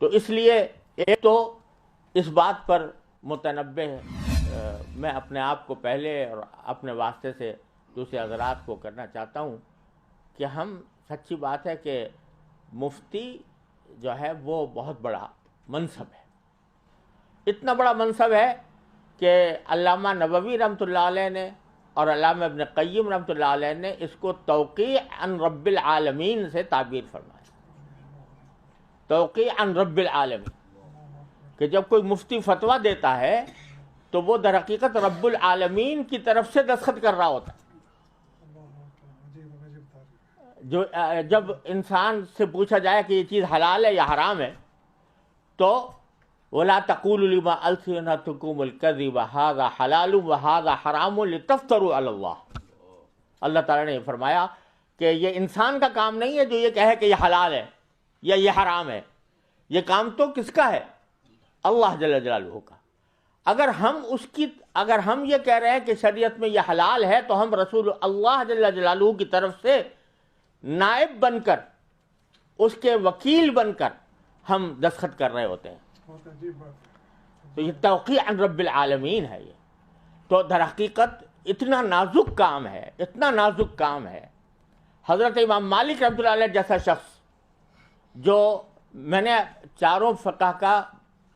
تو اس لیے ایک تو اس بات پر متنبہ میں اپنے آپ کو پہلے اور اپنے واسطے سے دوسرے حضرات کو کرنا چاہتا ہوں کہ ہم سچی بات ہے کہ مفتی جو ہے وہ بہت بڑا منصب ہے، اتنا بڑا منصب ہے کہ علامہ نووی رحمۃ اللہ علیہ نے اور علامہ ابن قیم رحمۃ اللہ علیہ نے اس کو توقیع عن رب العالمین سے تعبیر فرمایا، توقیع عن رب العالمین، کہ جب کوئی مفتی فتویٰ دیتا ہے تو وہ در حقیقت رب العالمین کی طرف سے دستخط کر رہا ہوتا ہے۔ جو جب انسان سے پوچھا جائے کہ یہ چیز حلال ہے یا حرام ہے تو وَلَا تَقُولُوا لِمَا أَلْسِنَتُكُمُ الْكَذِبَ هَذَا حَلَالٌ وَهَذَا حَرَامٌ لِتَفْتَرُوا عَلَى اللَّهِ، اللہ تعالیٰ نے فرمایا کہ یہ انسان کا کام نہیں ہے جو یہ کہے کہ یہ حلال ہے یا یہ حرام ہے، یہ کام تو کس کا ہے؟ اللہ جل جلالہ کا۔ اگر ہم یہ کہہ رہے ہیں کہ شریعت میں یہ حلال ہے تو ہم رسول اللہ جل جلالہ کی طرف سے نائب بن کر، اس کے وکیل بن کر ہم دستخط کر رہے ہوتے ہیں۔ تو یہ توقیع عن رب العالمین ہے۔ یہ تو در حقیقت اتنا نازک کام ہے، اتنا نازک کام ہے۔ حضرت امام مالک رحمۃ اللہ علیہ جیسا شخص، جو میں نے چاروں فقہ کا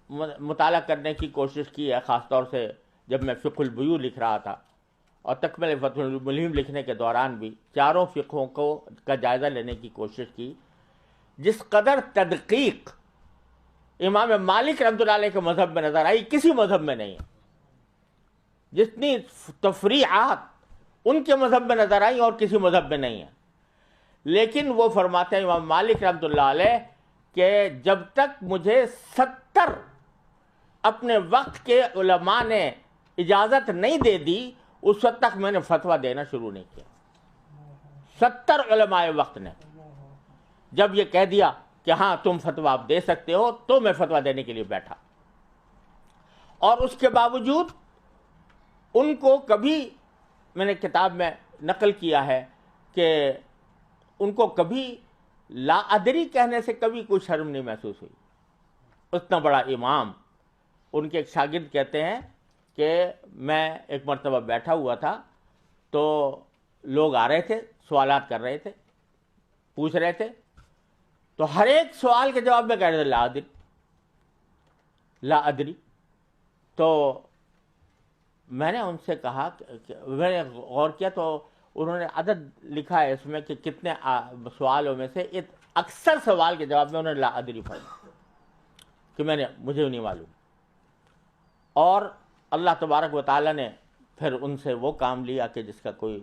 مطالعہ کرنے کی کوشش کی ہے، خاص طور سے جب میں فقہ البیوع لکھ رہا تھا اور تکمل فتح الملہم لکھنے کے دوران بھی چاروں فقہوں کا جائزہ لینے کی کوشش کی۔ جس قدر تدقیق امام مالک رحمۃ اللہ علیہ کے مذہب میں نظر آئی کسی مذہب میں نہیں ہے، جتنی تفریعات ان کے مذہب میں نظر آئی اور کسی مذہب میں نہیں ہے۔ لیکن وہ فرماتے ہیں امام مالک رحمۃ اللہ علیہ کہ جب تک مجھے 70 اپنے وقت کے علماء نے اجازت نہیں دے دی اس وقت تک میں نے فتویٰ دینا شروع نہیں کیا۔ 70 علماء وقت نے جب یہ کہہ دیا کہ ہاں تم فتویٰ آپ دے سکتے ہو تو میں فتویٰ دینے کے لیے بیٹھا، اور اس کے باوجود ان کو کبھی، میں نے کتاب میں نقل کیا ہے کہ ان کو کبھی لا ادری کہنے سے کبھی کوئی شرم نہیں محسوس ہوئی۔ اتنا بڑا امام، ان کے ایک شاگرد کہتے ہیں کہ میں ایک مرتبہ بیٹھا ہوا تھا تو لوگ آ رہے تھے، سوالات کر رہے تھے، پوچھ رہے تھے، تو ہر ایک سوال کے جواب میں کہہ رہے تھے لا ادری لا ادری۔ تو میں نے ان سے کہا میں نے غور کیا تو انہوں نے عدد لکھا ہے اس میں کہ کتنے سوالوں میں سے اکثر سوال کے جواب میں انہوں نے لا ادری پڑھا کہ مجھے نہیں معلوم۔ اور اللہ تبارک و تعالیٰ نے پھر ان سے وہ کام لیا کہ جس کا کوئی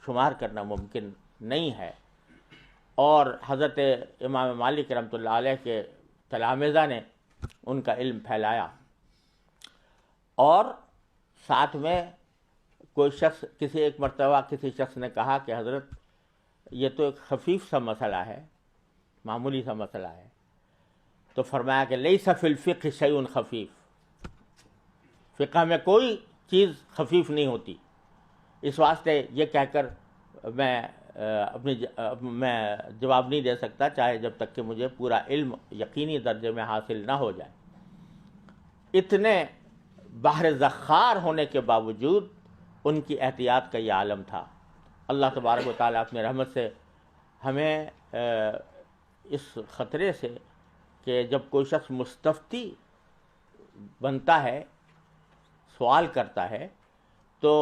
شمار کرنا ممکن نہیں ہے، اور حضرت امام مالک رحمۃ اللہ علیہ کے تلامذہ نے ان کا علم پھیلایا۔ اور ساتھ میں کوئی شخص ایک مرتبہ کسی شخص نے کہا کہ حضرت یہ تو ایک خفیف سا مسئلہ ہے، معمولی سا مسئلہ ہے، تو فرمایا کہ لیس فی الفقہ شیء خفیف، فقہ میں کوئی چیز خفیف نہیں ہوتی۔ اس واسطے یہ کہہ کر میں جواب نہیں دے سکتا چاہے جب تک کہ مجھے پورا علم یقینی درجے میں حاصل نہ ہو جائے۔ اتنے بحر زخار ہونے کے باوجود ان کی احتیاط کا یہ عالم تھا۔ اللہ تبارک و تعالیٰ اپنے رحمت سے ہمیں اس خطرے سے کہ جب کوئی شخص مستفتی بنتا ہے، سوال کرتا ہے، تو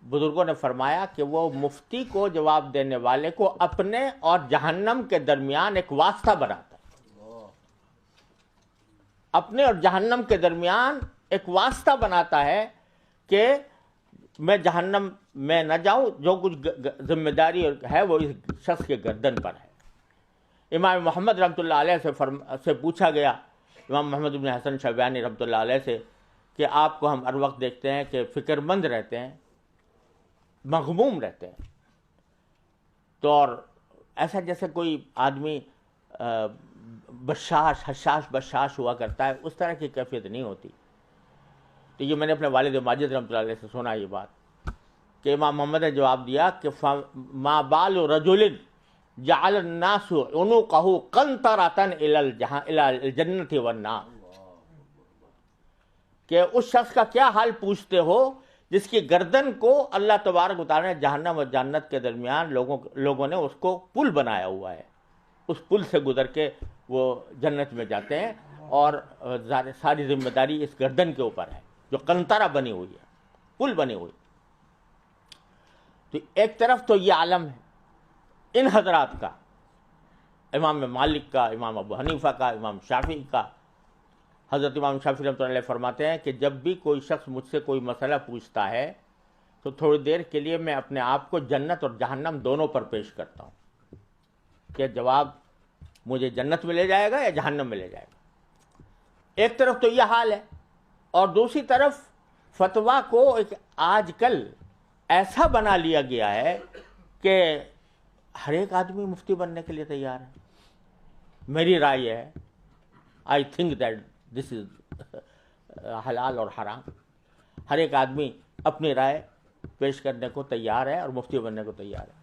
بزرگوں نے فرمایا کہ وہ مفتی کو جواب دینے والے کو اپنے اور جہنم کے درمیان ایک واسطہ بناتا ہے، اپنے اور جہنم کے درمیان ایک واسطہ بناتا ہے کہ میں جہنم میں نہ جاؤں، جو کچھ ذمہ داری ہے وہ اس شخص کے گردن پر ہے۔ امام محمد رحمۃ اللہ علیہ سے پوچھا گیا، امام محمد بن حسن شیبانی رحمۃ اللہ علیہ سے، کہ آپ کو ہم ہر وقت دیکھتے ہیں کہ فکر مند رہتے ہیں، مغموم رہتے ہیں، تو اور ایسا جیسے کوئی آدمی حشاش بشاش ہوا کرتا ہے، اس طرح کی کیفیت نہیں ہوتی۔ تو یہ میں نے اپنے والد ماجد رحمۃ اللہ علیہ سے سنا یہ بات کہ امام محمد نے جواب دیا کہ ما بال رجل جعل الناس عنقہ قنطرۃ الی الجنۃ والنار، کہ اس شخص کا کیا حال پوچھتے ہو جس کی گردن کو اللہ تبارک و تعالیٰ نے جہنم اور جنت کے درمیان لوگوں نے اس کو پل بنایا ہوا ہے، اس پل سے گزر کے وہ جنت میں جاتے ہیں، اور ساری ذمہ داری اس گردن کے اوپر ہے جو قنطرہ بنی ہوئی ہے، پل بنی ہوئی۔ تو ایک طرف تو یہ عالم ہے ان حضرات کا، امام مالک کا، امام ابو حنیفہ کا، امام شافعی کا۔ حضرت امام شافعی رحمۃ اللہ علیہ فرماتے ہیں کہ جب بھی کوئی شخص مجھ سے کوئی مسئلہ پوچھتا ہے تو تھوڑی دیر کے لیے میں اپنے آپ کو جنت اور جہنم دونوں پر پیش کرتا ہوں کہ جواب مجھے جنت میں لے جائے گا یا جہنم میں لے جائے گا۔ ایک طرف تو یہ حال ہے، اور دوسری طرف فتویٰ کو ایک آج کل ایسا بنا لیا گیا ہے کہ ہر ایک آدمی مفتی بننے کے لیے تیار ہے۔ میری رائے یہ ہے، آئی تھنک دیٹ دس از حلال اور حرام، ہر ایک آدمی اپنی رائے پیش کرنے کو تیار ہے اور مفتی بننے کو تیار ہے۔